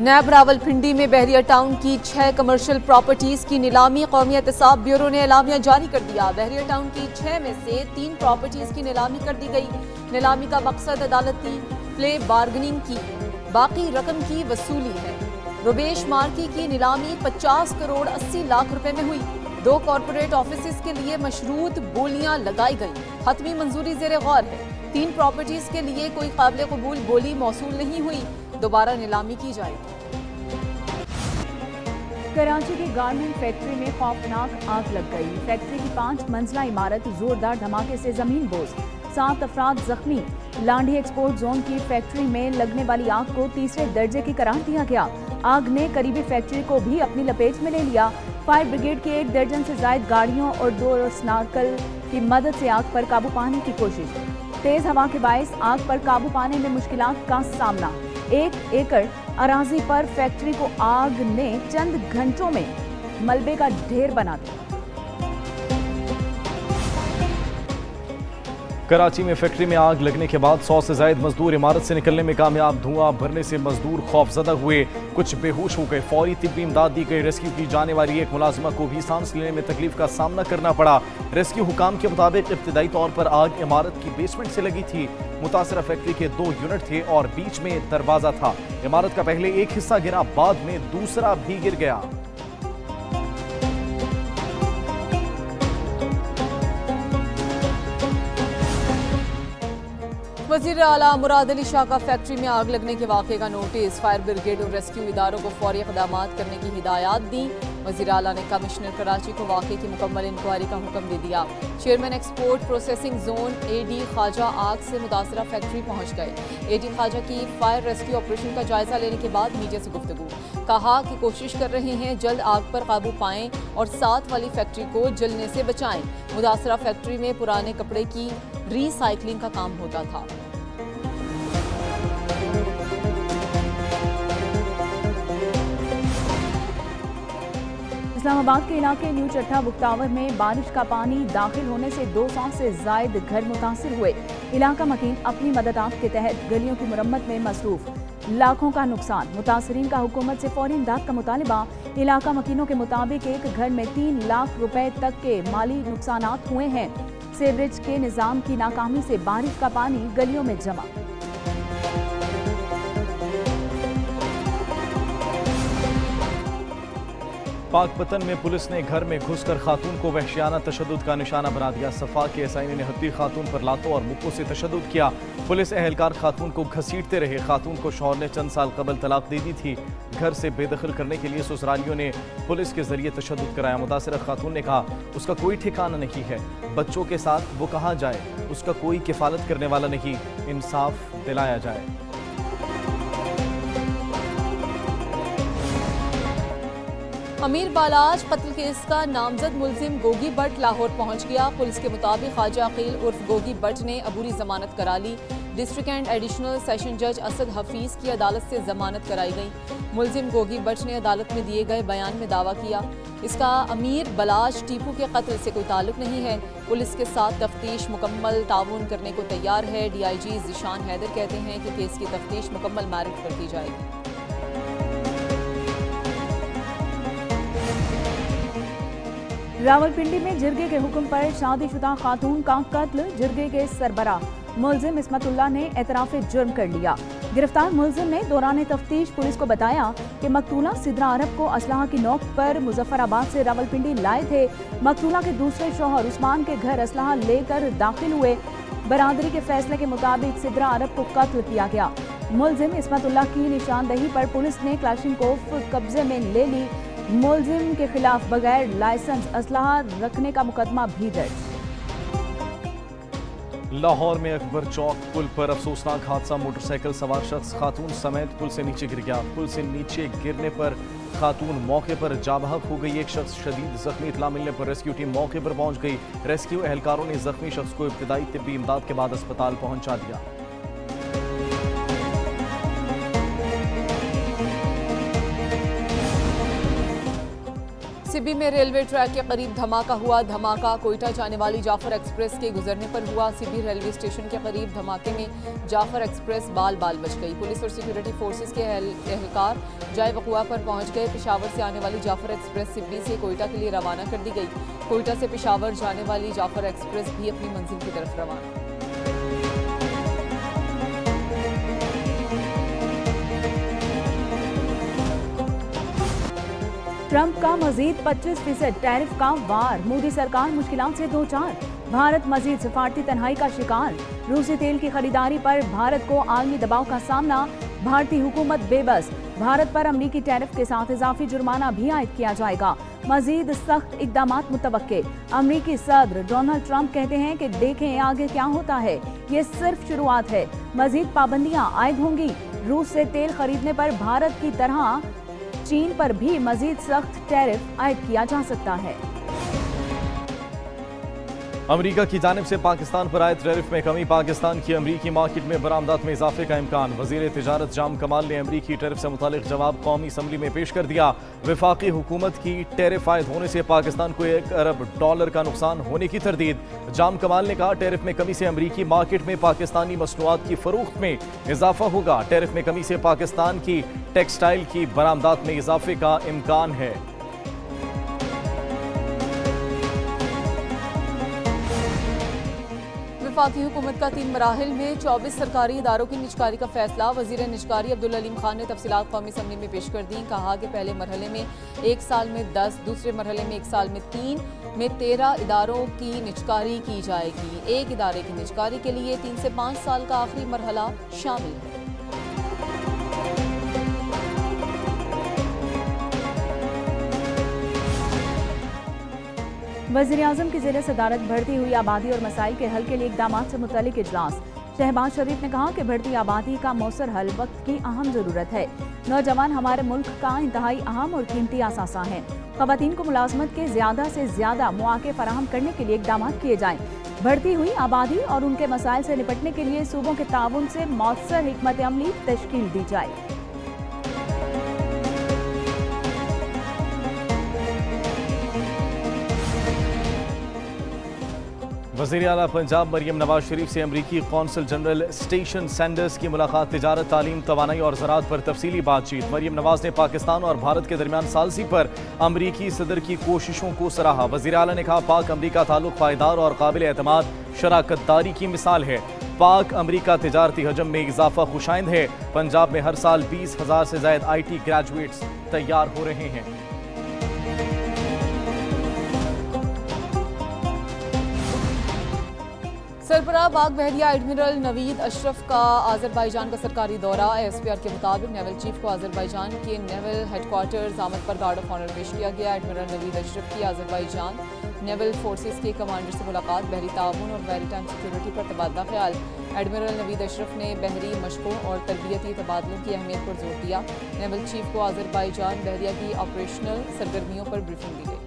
नैब रावलपिंडी में बहरिया टाउन की 6 commercial properties की नीलामी। कौमी एहतसाब ब्यूरो ने एलामिया जारी कर दिया। बहरिया टाउन की 6 में से 3 प्रॉपर्टीज की नीलामी कर दी गई। नीलामी का मकसद अदालती प्ले बार्गेनिंग की बाकी रकम की वसूली है। रुबेश मार्की की नीलामी 50 करोड़ 80 लाख रुपए में हुई। 2 कॉरपोरेट ऑफिस के लिए मशरूत बोलियां लगाई गई। हतमी मंजूरी जेर गौर है। 3 प्रॉपर्टीज के लिए कोई काबिल कबूल बोली मौसूल नहीं हुई। दोबारा नीलामी की जाएगी। कराची की गारमेंट फैक्ट्री में खौफनाक आग लग गई। फैक्ट्री की 5 मंजिला इमारत जोरदार धमाके से जमीन बोझ, 7 अफराद जख्मी। लांडी एक्सपोर्ट जोन की फैक्ट्री में लगने वाली आग को तीसरे दर्जे की करार दिया गया। आग ने करीबी फैक्ट्री को भी अपनी लपेट में ले लिया। फायर ब्रिगेड की 1 दर्जन से जायद गाड़ियों और 2 स्नार्कल की मदद से आग पर काबू पाने की कोशिश। तेज हवा के बायस आग पर काबू पाने में मुश्किलात का सामना। 1 एकड़ अराजी पर फैक्ट्री को आग ने चंद घंटों में मलबे का ढेर बना दिया। कराची में फैक्ट्री में आग लगने के बाद 100 से ज्यादा मजदूर इमारत से निकलने में कामयाब। धुआं भरने से मजदूर खौफजदा हुए, कुछ बेहोश हो गए। फौरी तिब्बी इमदाद दी गई। रेस्क्यू की जाने वाली एक मुलाजिमा को भी सांस लेने में तकलीफ का सामना करना पड़ा। रेस्क्यू हुकाम के मुताबिक इब्तिदाई तौर पर आग इमारत की बेसमेंट से लगी थी। मुतासरा फैक्ट्री के 2 यूनिट थे और बीच में दरवाजा था। इमारत का पहले एक हिस्सा गिरा, बाद में दूसरा भी गिर गया। वज़ीर आला मुराद अली शाह का फैक्ट्री में आग लगने के वाक़े का नोटिस। फायर ब्रिगेड और रेस्क्यू इदारों को फौरी इक़दामात करने की हिदायत दी। वज़ीर आला ने कमिश्नर कराची को वाक़े की मुकम्मल इंक्वायरी का हुक्म दे दिया। Chairman export processing zone AD Khawaja आग से मुतासरा फैक्ट्री पहुँच गए। AD ख्वाजा की फायर रेस्क्यू ऑपरेशन का जायजा लेने के बाद मीडिया से गुफ्तगू। कहा कि कोशिश कर रहे हैं जल्द आग पर काबू पाएं और साथ वाली फैक्ट्री को जलने से बचाएं। मुतासरा फैक्ट्री में पुराने कपड़े की रीसाइक्लिंग का काम होता था। इस्लामाबाद के इलाके न्यू चट्टा बुख्तावर में बारिश का पानी दाखिल होने से 200 से जायद घर मुतासिर हुए। इलाका मकीन अपनी मददात के तहत गलियों की मुरम्मत में मसरूफ। लाखों का नुकसान। मुतासरीन का हुकूमत से फौरी इमदाद का मुतालबा। इलाका मकीनों के मुताबिक एक घर में 3 लाख रुपए तक के माली नुकसानात हुए हैं। सीवरेज के निज़ाम की नाकामी से बारिश का पानी गलियों में जमा। पाकपतन में पुलिस ने घर में घुसकर खातून को वहशियाना तशद्दुद का निशाना बना दिया। सफा के एसआई ने हत्ती खातून पर लातों और मुक्कों से तशद्दुद किया। पुलिस एहलकार खातून को घसीटते रहे। खातून को शौहर ने चंद साल कबल तलाक दे दी थी। घर से बेदखल करने के लिए ससुरालियों ने पुलिस के जरिए तशद्दुद कराया। मुतासरा खातून ने कहा उसका कोई ठिकाना नहीं है, बच्चों के साथ वो कहाँ जाए, उसका कोई किफालत करने वाला नहीं, इंसाफ दिलाया जाए। अमीर बालाज कत्ल केस का नामजद मुलजिम गोगी भट्ट लाहौर पहुंच गया। पुलिस के मुताबिक ख्वाजा अकील उर्फ गोगी भट्ट ने अबूरी जमानत करा ली। डिस्ट्रिक्ट एंड एडिशनल सेशन जज असद हफीज की अदालत से जमानत कराई गई। मुलजिम गोगी भट्ट ने अदालत में दिए गए बयान में दावा किया इसका अमीर बालाज टीपू के कत्ल से कोई ताल्लुक नहीं है। पुलिस के साथ तफ्तीश मुकम्मल ताउन करने को तैयार है। DIG ज़ीशान हैदर कहते हैं कि केस की तफ्तीश मुकम्मल मेरिट पर की जाएगी। रावलपिंडी में जिरगे के हुक्म पर शादीशुदा खातून का कत्ल। जिरगे के सरबराह मुलजिम इस्मतुल्लाह ने एतराफ़ जुर्म कर लिया। गिरफ्तार मुलजिम ने दौरान तफ्तीश पुलिस को बताया कि मकतूला सिद्रा अरब को असलाह की नोक पर मुजफ्फराबाद से रावलपिंडी लाए थे। मकतूला के दूसरे शौहर उस्मान के घर असलाह लेकर दाखिल हुए। बरादरी के फैसले के मुताबिक सिद्रा अरब को कत्ल किया गया। मुलजिम इस्मतुल्लाह की निशानदही पर पुलिस ने क्लाशिनकोफ कब्जे में ले ली। मुलजिम के खिलाफ बगैर लाइसेंस असलहा रखने का मुकदमा भी दर्ज। लाहौर में अकबर चौक पुल पर अफसोसनाक हादसा। मोटरसाइकिल सवार शख्स खातून समेत पुल से नीचे गिर गया। पुल से नीचे गिरने पर खातून मौके पर जाबहक हो गई। एक शख्स शदीद जख्मी। इतला मिलने पर रेस्क्यू टीम मौके पर पहुंच गई। रेस्क्यू एहलकारों ने जख्मी शख्स को इब्तिदाई तिब्बी इमदाद के बाद अस्पताल पहुंचा दिया। सिब्बी में रेलवे ट्रैक के करीब धमाका हुआ। धमाका कोयटा जाने वाली जाफर एक्सप्रेस के गुजरने पर हुआ। सिब्बी रेलवे स्टेशन के करीब धमाके में जाफर एक्सप्रेस बाल बाल बच गई। पुलिस और सिक्योरिटी फोर्सेस के एहलकार जाए वक़ुआ पर पहुंच गए। पेशावर से आने वाली जाफर एक्सप्रेस सिब्बी से कोयटा के लिए रवाना कर दी गई। कोयटा से पेशावर जाने वाली जाफर एक्सप्रेस भी अपनी मंजिल की तरफ रवाना। ट्रंप का मजीद 25% टैरिफ का वार। मोदी सरकार मुश्किलात से दो चार। भारत मजीद सिफारती तन्हाई का शिकार। रूसी तेल की खरीदारी पर भारत को आलमी दबाव का सामना। भारतीय हुकूमत बेबस। भारत पर अमरीकी टैरिफ के साथ इजाफी जुर्माना भी आयद किया जाएगा। मजीद सख्त इकदामात मुतवक्के। अमरीकी सदर डोनाल्ड ट्रंप कहते हैं कि देखें आगे क्या होता है, ये सिर्फ शुरुआत है। मजीद पाबंदियां आयद होंगी। रूस से तेल खरीदने पर भारत की तरह चीन पर भी मजीद सख्त टैरिफ आयद किया जा सकता है। अमेरिका की जानिब से पाकिस्तान पर आए टैरिफ में कमी। पाकिस्तान की अमरीकी मार्केट में बरामदात में इजाफे का इम्कान। वजीर तिजारत जाम कमाल ने अमरीकी टैरिफ से मुतालिक जवाब कौमी असम्बली में पेश कर दिया। वफाकी हुकूमत की टैरिफ आयद होने से पाकिस्तान को $1 अरब का नुकसान होने की तरदीद। जाम कमाल ने कहा टैरिफ में कमी से अमरीकी मार्केट में पाकिस्तानी मसनूआत की फरोख्त में इजाफा होगा। टैरिफ में कमी से पाकिस्तान की टेक्सटाइल की बरामदात में इजाफे का इम्कान है। वफाकी हुकूमत का 3 मराहिल में 24 सरकारी इदारों की निजकारी का फैसला। वजीर निजकारी अब्दुल अलीम खान ने तफसीलात कौमी असम्बली में पेश कर दी। कहा कि पहले मरहले में 1 साल में 10, दूसरे मरहले में 1 साल में 3 में 13 इदारों की निजकारी की जाएगी। एक इदारे की निजकारी के लिए 3 से 5 साल का आखिरी मरहला शामिल है। वज़ीर-ए-आज़म की ज़ेर सदारत बढ़ती हुई आबादी और मसाइल के हल के लिए इक़दामात से मुतल्लिक़ इजलास। शहबाज शरीफ ने कहा कि बढ़ती आबादी का मौसर हल वक्त की अहम ज़रूरत है। नौजवान हमारे मुल्क का इंतहाई अहम और कीमती असासा हैं। ख़वातीन को मुलाज़मत के ज़्यादा से ज़्यादा मौक़े फ़राहम करने के लिए इक़दामात किए जाएँ। बढ़ती हुई आबादी और उनके मसाइल से निपटने के लिए सूबों के ताउन से मौसर हिकमत अमली तश्कील दी जाए। वज़ीर आला पंजाब मरियम नवाज शरीफ से अमरीकी कौंसल जनरल स्टेशन सैंडर्स की मुलाकात। तिजारत, तालीम, तवानाई और ज़राअत पर तफसीली बातचीत। मरियम नवाज ने पाकिस्तान और भारत के दरमियान सालसी पर अमरीकी सदर की कोशिशों को सराहा। वज़ीर आला ने कहा पाक अमरीका ताल्लुक पायदार और काबिल एतमाद शराकतदारी की मिसाल है। पाक अमरीका तिजारती हजम में इजाफा खुशाइंद है। पंजाब में हर साल 20,000 से ज़ायद IT ग्रेजुएट्स तैयार हो रहे हैं। सरबराह बाग बहरिया एडमिरल नवीद अशरफ का आज़रबाईजान का सरकारी दौरा। ASPR के मुताबिक नेवल चीफ को आज़रबाईजान के नेवल हेडक्वार्टर्स आमद पर गार्ड ऑफ ऑनर पेश किया गया। एडमिरल नवीद अशरफ की आज़रबाईजान नेवल फोर्सेस के कमांडर से मुलाकात। बहरी ताउन और मैरीटाइम सिक्योरिटी पर तबादला ख्याल। एडमिरल नवीद अशरफ ने बहरी मशकों और तरबियती तबादलों की अहमियत पर जोर दिया। नेवल चीफ को आज़रबाईजान बहरिया की ऑपरेशनल सरगर्मियों पर ब्रीफिंग दी गई।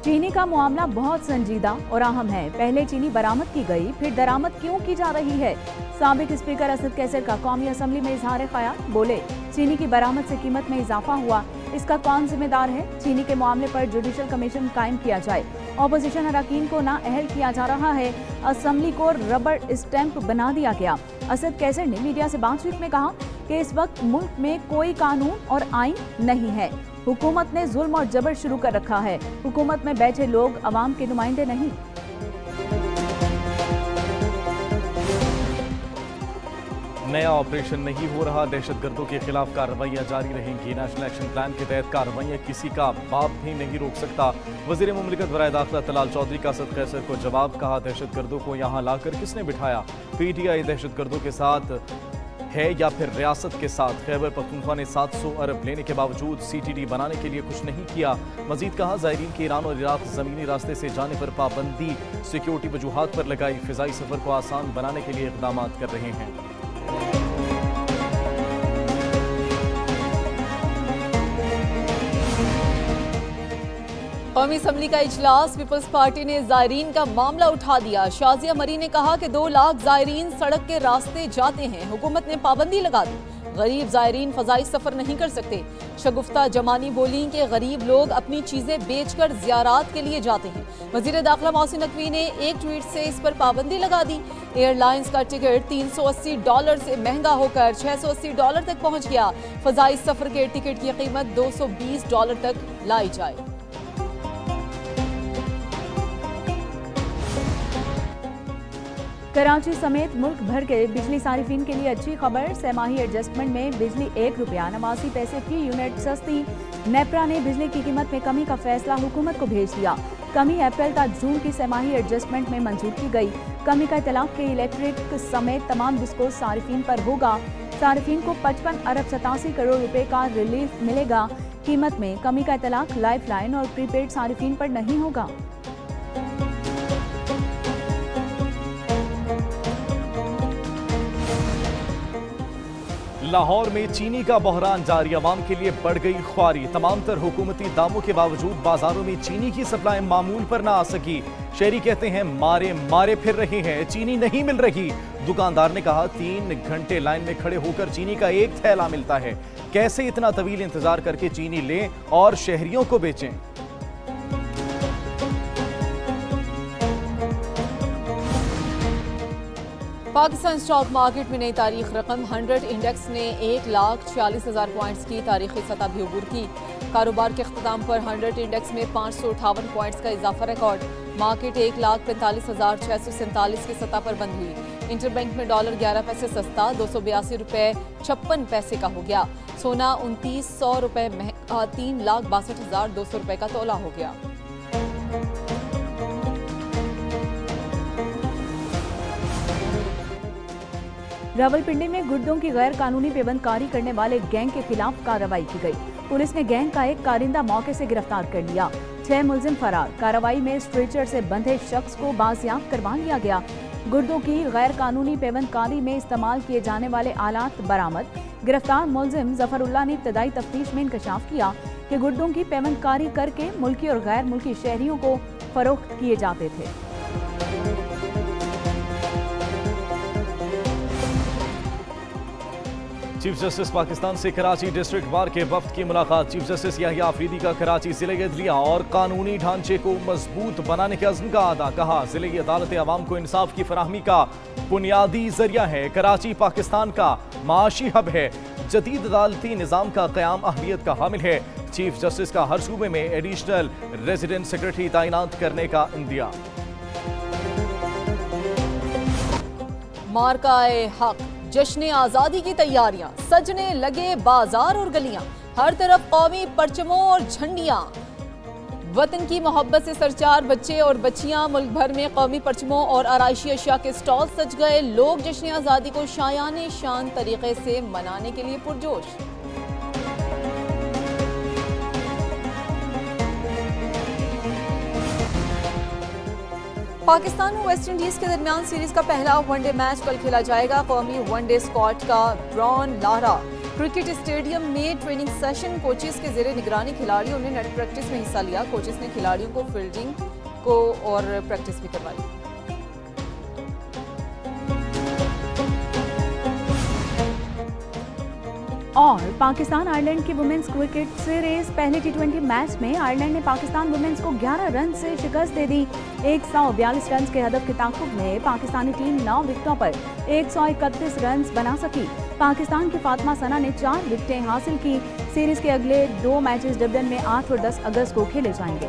चीनी का मामला बहुत संजीदा और अहम है। पहले चीनी बरामद की गई, फिर दरामद क्यों की जा रही है? साबिक स्पीकर असद कैसर का कौमी असम्बली में इजहार ख्याल। बोले चीनी की बरामद से कीमत में इजाफा हुआ, इसका कौन जिम्मेदार है? चीनी के मामले पर जुडिशल कमीशन कायम किया जाए। ऑपोजिशन अरकान को नाअहल किया जा रहा है। असम्बली को रबड़ स्टैंप बना दिया गया। असद कैसर ने मीडिया से बातचीत में कहा कि इस वक्त मुल्क में कोई कानून और आइन नहीं है। हुकूमत ने जुल्म और जबर शुरू कर रखा है। हुकूमत में बैठे लोग अवाम के नुमाइंदे नहीं। नया ऑपरेशन नहीं हो रहा। दहशतगर्दों के खिलाफ कार्रवाइयाँ जारी रहेंगी। नेशनल एक्शन प्लान के तहत कार्रवाइयाँ किसी का बाप भी नहीं रोक सकता। वज़ीर मुमलिकत बराए दाखिला तलाल चौधरी का असद कैसर को जवाब। कहा दहशतगर्दों को यहाँ लाकर किसने बिठाया? PTI दहशतगर्दों के साथ है या फिर रियासत के साथ? खैबर पख्तूनख्वा ने 700 अरब लेने के बावजूद CTD बनाने के लिए कुछ नहीं किया। मजीद कहा ज़ायरीन के ईरान और इराक ज़मीनी रास्ते से जाने पर पाबंदी सिक्योरिटी वजूहात पर लगाई। फ़िज़ाई सफ़र को आसान बनाने के लिए इक़दाम कर रहे हैं। कौमी असम्बली का इजलास, पीपल्स पार्टी ने जायरीन का मामला उठा दिया। शाजिया मरी ने कहा कि 2 लाख जायरीन सड़क के रास्ते जाते हैं, हुकूमत ने पाबंदी लगा दी। गरीब जायरीन फजाई सफर नहीं कर सकते। शगुफ्ता जमानी बोली कि गरीब लोग अपनी चीजें बेचकर ज़ियारात के लिए जाते हैं। वजीर दाखिला मोहसिन नकवी ने एक ट्वीट से इस पर पाबंदी लगा दी। एयरलाइंस का टिकट $380 से महंगा होकर $680 तक पहुंच गया। फजाई सफर के टिकट की कीमत $220 तक लाई जाए। कराची समेत मुल्क भर के बिजली सारिफिन के लिए अच्छी खबर। सहमाही एडजस्टमेंट में बिजली ₹1.89 फी यूनिट सस्ती। नेपरा ने बिजली की कीमत में कमी का फैसला हुकूमत को भेज दिया। कमी अप्रैल का जून की सहमाही एडजस्टमेंट में मंजूर की गई। कमी का इतलाक के इलेक्ट्रिक समेत तमाम बिस्को सारिफिन पर होगा। सारिफिन को 55 अरब 87 करोड़ रुपए का रिलीफ मिलेगा। कीमत में कमी का इतलाक लाइफ लाइन और प्रीपेड सारिफिन पर नहीं होगा। लाहौर में चीनी का बहरान जारी, अवाम के लिए बढ़ गई ख्वारी। तमाम तर हुकूमती दामों के बावजूद बाजारों में चीनी की सप्लाई मामूल पर ना आ सकी। शहरी कहते हैं मारे मारे फिर रहे हैं, चीनी नहीं मिल रही। दुकानदार ने कहा 3 घंटे लाइन में खड़े होकर चीनी का एक थैला मिलता है। कैसे इतना तवील इंतजार करके चीनी लें और शहरियों को बेचें। पाकिस्तान स्टॉक मार्केट में नई तारीख रकम 100 इंडेक्स ने 1,46,000 पॉइंट्स की तारीखी सतह भी अबूर की। कारोबार के अख्ताम पर 100 इंडेक्स में 558 पॉइंट्स का इजाफा रिकॉर्ड। मार्केट 1,45,647 की सतह पर बंद हुई। इंटरबैंक में डॉलर 11 पैसे सस्ता $282.56 का हो गया। सोना 2900 रुपये महंगा $3,62,200 का तोला हो गया। रावलपिंडी में गुर्दों की गैर कानूनी पेबंदकारी करने वाले गैंग के खिलाफ कार्रवाई की गई। पुलिस ने गैंग का एक कारिंदा मौके से गिरफ्तार कर लिया। 6 मुलजिम फरार। कार्रवाई में स्ट्रेचर से बंधे शख्स को बाजियाब करवा लिया गया। गुर्दों की गैर कानूनी पेबंदकारी में इस्तेमाल किए जाने वाले आलात बरामद। गिरफ्तार मुलजिम जफरुल्लाह ने इब्तदाई तफ्तीश में इंकशाफ किया कि गुर्दों की पेबंदकारी करके मुल्की और गैर मुल्की शहरियों को फरोख्त किए जाते थे। चीफ जस्टिस पाकिस्तान से कराची डिस्ट्रिक्ट बार के वफ्द की मुलाकात। चीफ जस्टिस याहिया आफरीदी का कराची जिले अदलिया और कानूनी ढांचे को मजबूत बनाने के अज़्म का अदा। कहा जिले की अदालत आवाम को इंसाफ की फराहमी का बुनियादी जरिया है। कराची पाकिस्तान का माशी हब है। जदीद अदालती निज़ाम का क़याम अहमियत का हामिल है। चीफ जस्टिस का हर सूबे में एडिशनल रेजिडेंट सेक्रेटरी तैनात करने का इंदिया। मार्काए हक, जश्न आज़ादी की तैयारियां, सजने लगे बाजार और गलियां, हर तरफ कौमी परचमों और झंडियां। वतन की मोहब्बत से सरचार बच्चे और बच्चियां, मुल्क भर में कौमी परचमों और आराइशी अशिया के स्टॉल सज गए। लोग जश्न आज़ादी को शायाने शान तरीके से मनाने के लिए पुरजोश। पाकिस्तान और वेस्ट इंडीज के दरमियान सीरीज का पहला वनडे मैच कल खेला जाएगा। कौमी वनडे स्क्वाड का ब्रॉन लारा क्रिकेट स्टेडियम में ट्रेनिंग सेशन। कोचेस के जेर निगरानी खिलाड़ियों ने नेट प्रैक्टिस में हिस्सा लिया। कोचेस ने खिलाड़ियों को फील्डिंग को और प्रैक्टिस भी करवाई। और पाकिस्तान आयरलैंड की वुमेन्स क्रिकेट सीरीज पहले T20 मैच में आयरलैंड ने पाकिस्तान वुमेन्स को 11 रन से शिकस्त दे दी। 142 रन के हदफ के ताक़ुब में पाकिस्तानी टीम 9 विकेटों पर 131 रन बना सकी। पाकिस्तान की फातिमा सना ने 4 विकेटें हासिल की। सीरीज के अगले 2 मैचेस डबलिन में 8 और 10 अगस्त को खेले जाएंगे।